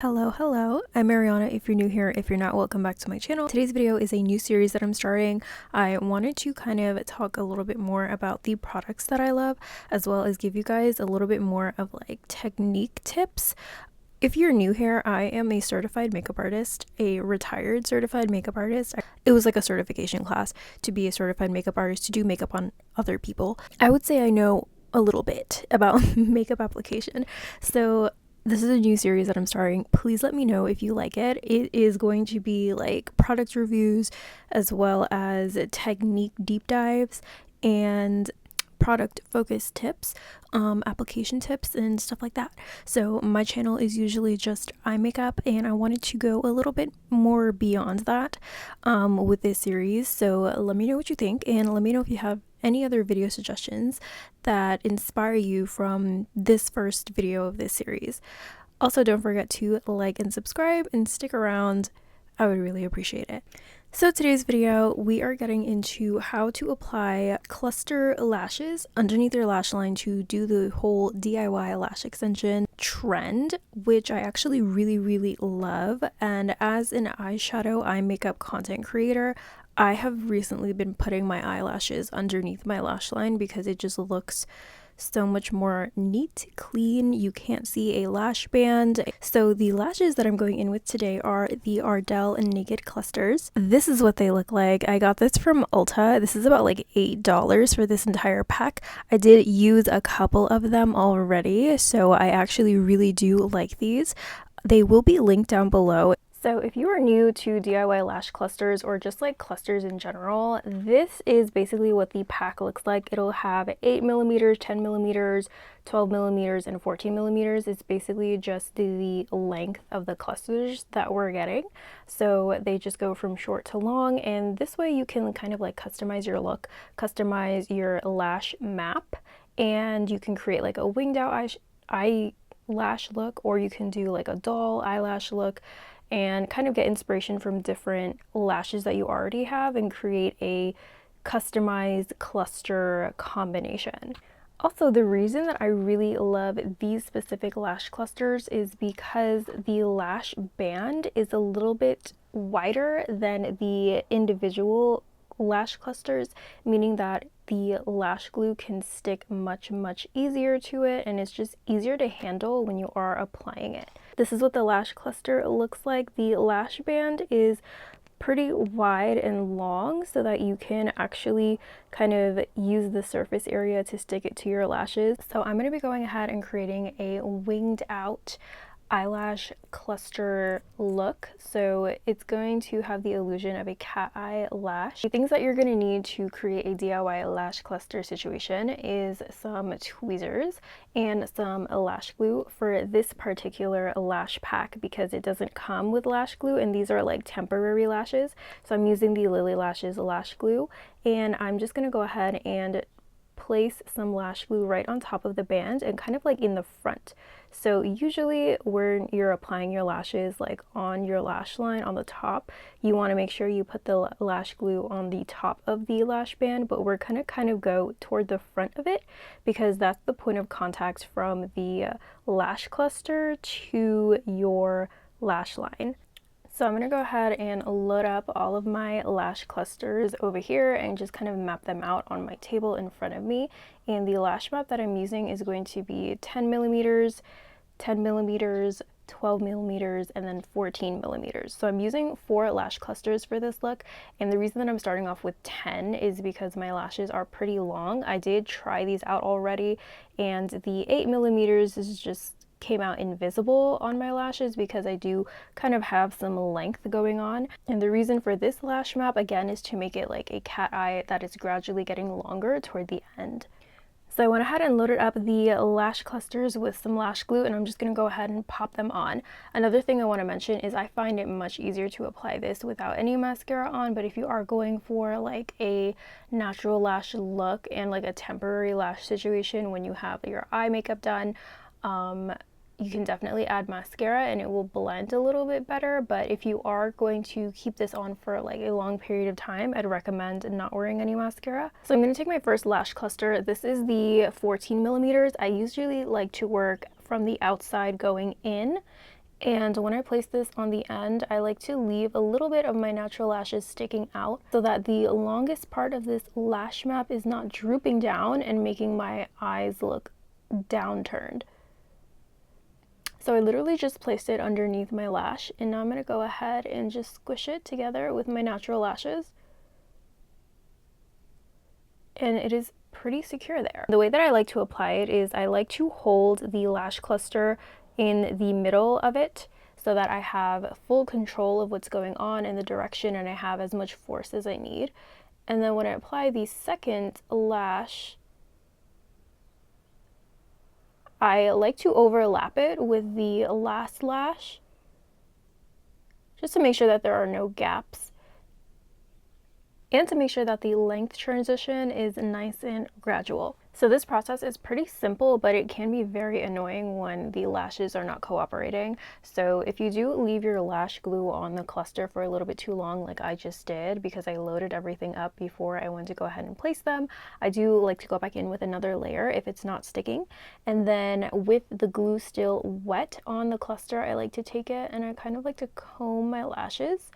Hello, I'm Mariana. If you're new here, if you're not, welcome back to my channel. Today's video is a new series that I'm starting. I wanted to kind of talk a little bit more about the products that I love, as well as give you guys a little bit more of like technique tips. If you're new here, I am a certified makeup artist, a retired certified makeup artist. It was like a certification class to be a certified makeup artist, to do makeup on other people. I would say I know a little bit about makeup application. So this is a new series that I'm starting. Please let me know if you like it. It is going to be like product reviews as well as technique deep dives and product focused tips, application tips and stuff like that. So my channel is usually just eye makeup, and I wanted to go a little bit more beyond that with this series. So let me know what you think, and let me know if you have any other video suggestions that inspire you from this first video of this series. Also, don't forget to like and subscribe and stick around. I would really appreciate it. So today's video, we are getting into how to apply cluster lashes underneath your lash line to do the whole DIY lash extension trend, which I actually really love. And as an eyeshadow eye makeup content creator, I have recently been putting my eyelashes underneath my lash line because it just looks so much more neat, clean. You can't see a lash band. So the lashes that I'm going in with today are the Ardell Naked Clusters. This is what they look like. I got this from Ulta. This is about like $8 for this entire pack. I did use a couple of them already, so I actually really do like these. They will be linked down below. So if you are new to DIY lash clusters or just like clusters in general, this is basically what the pack looks like. It'll have 8mm, 10mm, 12mm, and 14mm. It's basically just the length of the clusters that we're getting. So they just go from short to long, and this way you can kind of like customize your look, customize your lash map, and you can create like a winged out eyelash look, or you can do like a doll eyelash look and kind of get inspiration from different lashes that you already have and create a customized cluster combination. Also, the reason that I really love these specific lash clusters is because the lash band is a little bit wider than the individual lash clusters, meaning that the lash glue can stick much easier to it, and it's just easier to handle when you are applying it. This is what the lash cluster looks like. The lash band is pretty wide and long so that you can actually kind of use the surface area to stick it to your lashes. So I'm going to be going ahead and creating a winged out eyelash cluster look. So it's going to have the illusion of a cat eye lash. The things that you're going to need to create a DIY lash cluster situation is some tweezers and some lash glue for this particular lash pack, because it doesn't come with lash glue and these are like temporary lashes. So I'm using the Lily Lashes lash glue, and I'm just going to go ahead and place some lash glue right on top of the band and kind of like in the front. So usually when you're applying your lashes like on your lash line on the top, you want to make sure you put the lash glue on the top of the lash band, but we're gonna kind of go toward the front of it because that's the point of contact from the lash cluster to your lash line. So I'm going to go ahead and load up all of my lash clusters over here and just kind of map them out on my table in front of me. And the lash map that I'm using is going to be 10mm, 10mm, 12mm, and then 14mm. So I'm using 4 lash clusters for this look, and the reason that I'm starting off with 10 is because my lashes are pretty long. I did try these out already, and the 8mm is just came out invisible on my lashes because I do kind of have some length going on. And the reason for this lash map again is to make it like a cat eye that is gradually getting longer toward the end. So I went ahead and loaded up the lash clusters with some lash glue, and I'm just going to go ahead and pop them on. Another thing I want to mention is I find it much easier to apply this without any mascara on, but if you are going for like a natural lash look and like a temporary lash situation when you have your eye makeup done, you can definitely add mascara and it will blend a little bit better. But if you are going to keep this on for like a long period of time, I'd recommend not wearing any mascara. So I'm going to take my first lash cluster. This is the 14mm. I usually like to work from the outside going in And when I place this on the end, I like to leave a little bit of my natural lashes sticking out so that the longest part of this lash map is not drooping down and making my eyes look downturned. So I literally just placed it underneath my lash, and now I'm going to go ahead and just squish it together with my natural lashes. And it is pretty secure there. The way that I like to apply it is I like to hold the lash cluster in the middle of it so that I have full control of what's going on in the direction and I have as much force as I need. And then when I apply the second lash, I like to overlap it with the last lash just to make sure that there are no gaps and to make sure that the length transition is nice and gradual. So this process is pretty simple, but it can be very annoying when the lashes are not cooperating. So if you do leave your lash glue on the cluster for a little bit too long, like I just did, because I loaded everything up before I went to go ahead and place them, I do like to go back in with another layer if it's not sticking. And then with the glue still wet on the cluster, I like to take it and I kind of like to comb my lashes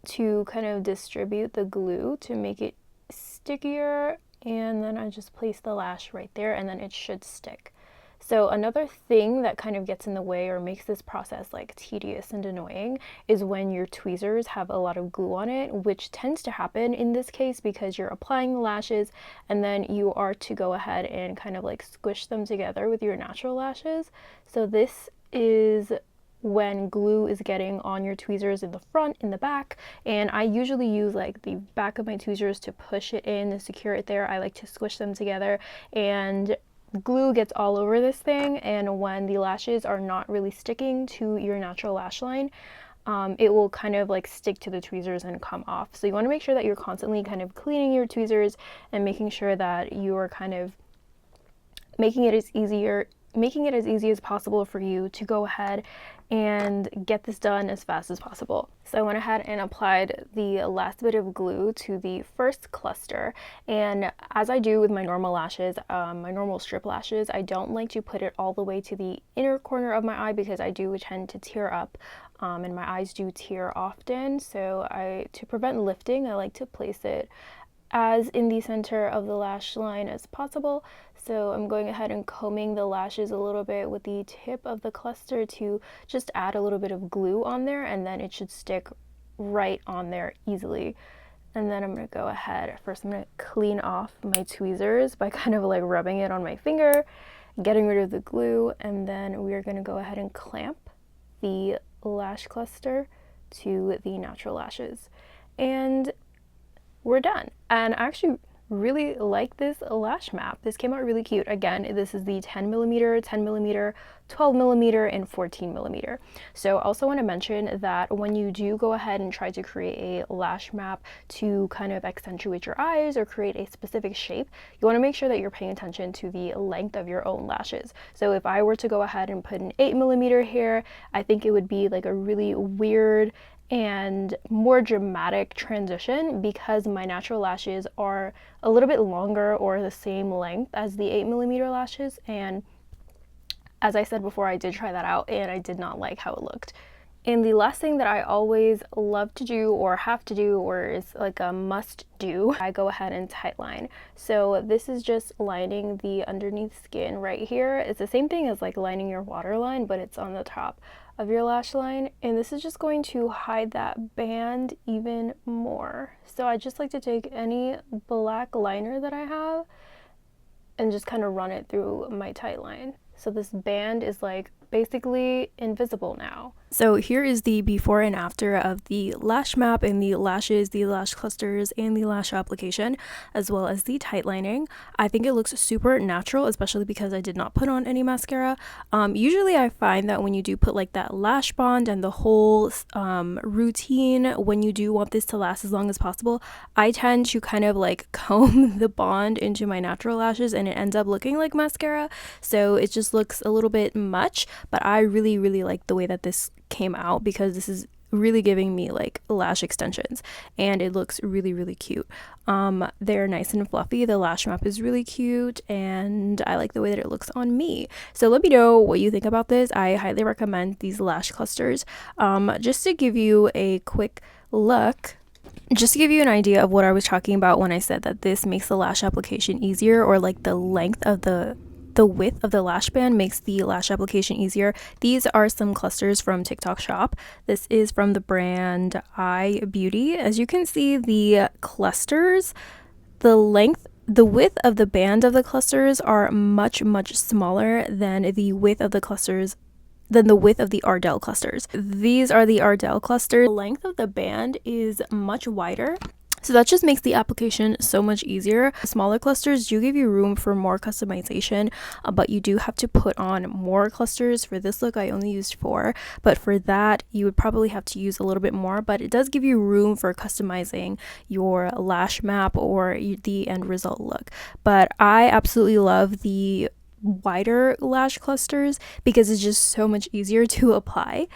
to kind of distribute the glue to make it stickier, and then I just place the lash right there and then it should stick. So another thing that kind of gets in the way or makes this process like tedious and annoying is when your tweezers have a lot of glue on it, which tends to happen in this case because you're applying the lashes and then you are to go ahead and kind of like squish them together with your natural lashes. So this is when glue is getting on your tweezers in the front, in the back, and I usually use like the back of my tweezers to push it in and secure it there. I like to squish them together, and glue gets all over this thing, and when the lashes are not really sticking to your natural lash line, it will kind of like stick to the tweezers and come off. So you want to make sure that you're constantly kind of cleaning your tweezers and making sure that you are kind of making it as easy as possible for you to go ahead and get this done as fast as possible. So I went ahead and applied the last bit of glue to the first cluster, and as I do with my normal lashes, my normal strip lashes, I don't like to put it all the way to the inner corner of my eye because I do tend to tear up, and my eyes do tear often. So to prevent lifting, I like to place it as in the center of the lash line as possible. So I'm going ahead and combing the lashes a little bit with the tip of the cluster to just add a little bit of glue on there, and then it should stick right on there easily. And then I'm going to go ahead, first I'm going to clean off my tweezers by kind of like rubbing it on my finger, getting rid of the glue, and then we are going to go ahead and clamp the lash cluster to the natural lashes. And we're done. And I actually really like this lash map. This came out really cute. Again, this is the 10mm, 10mm, 12mm, and 14mm. So I also want to mention that when you do go ahead and try to create a lash map to kind of accentuate your eyes or create a specific shape, you want to make sure that you're paying attention to the length of your own lashes. So if I were to go ahead and put an 8mm here, I think it would be like a really weird and more dramatic transition because my natural lashes are a little bit longer or the same length as the 8mm lashes, and as I said before, I did try that out and I did not like how it looked. And the last thing that I always love to do or have to do or is like a must do, I go ahead and tightline. So this is just lining the underneath skin right here. It's the same thing as like lining your waterline, but it's on the top of your lash line, and this is just going to hide that band even more. So I just like to take any black liner that I have and just kind of run it through my tight line. So this band is like basically invisible now. So here is the before and after of the lash map and the lashes, the lash clusters, and the lash application, as well as the tight lining. I think it looks super natural, especially because I did not put on any mascara. Usually I find that when you do put like that lash bond and the whole routine, when you do want this to last as long as possible, I tend to kind of like comb the bond into my natural lashes and it ends up looking like mascara. So it just looks a little bit much, but I really like the way that this came out because this is really giving me like lash extensions, and it looks really, really cute. They're nice and fluffy. The lash map is really cute, and I like the way that it looks on me. So let me know what you think about this. I highly recommend these lash clusters. Just to give you a quick look, just to give you an idea of what I was talking about when I said that this makes the lash application easier, or like the length of the width of the lash band makes the lash application easier. These are some clusters from TikTok Shop. This is from the brand I Beauty. As you can see, the clusters, the width of the band of the clusters are much smaller than the width of the clusters than the width of the Ardell clusters. These are the Ardell clusters. The length of the band is much wider, so that just makes the application so much easier. Smaller clusters do give you room for more customization, but you do have to put on more clusters. For this look, I only used 4, but for that, you would probably have to use a little bit more, but it does give you room for customizing your lash map or the end result look. But I absolutely love the wider lash clusters because it's just so much easier to apply.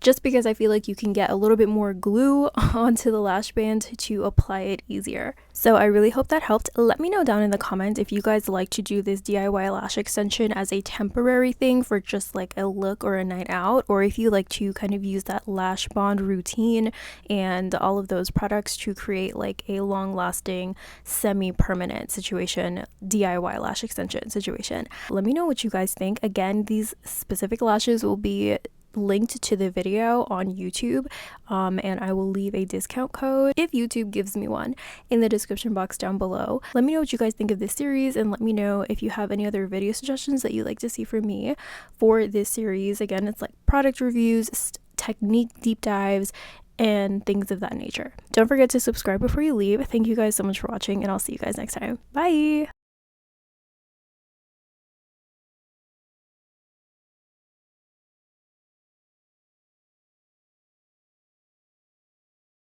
Just because I feel like you can get a little bit more glue onto the lash band to apply it easier. So I really hope that helped. Let me know down in the comments if you guys like to do this DIY lash extension as a temporary thing for just like a look or a night out, or if you like to kind of use that lash bond routine and all of those products to create like a long-lasting, semi-permanent situation, DIY lash extension situation. Let me know what you guys think. Again, these specific lashes will be linked to the video on YouTube, and I will leave a discount code if YouTube gives me one in the description box down below. Let me know what you guys think of this series, and let me know if you have any other video suggestions that you'd like to see from me for this series. Again, it's like product reviews, technique deep dives, and things of that nature. Don't forget to subscribe before you leave. Thank you guys so much for watching, and I'll see you guys next time. Bye!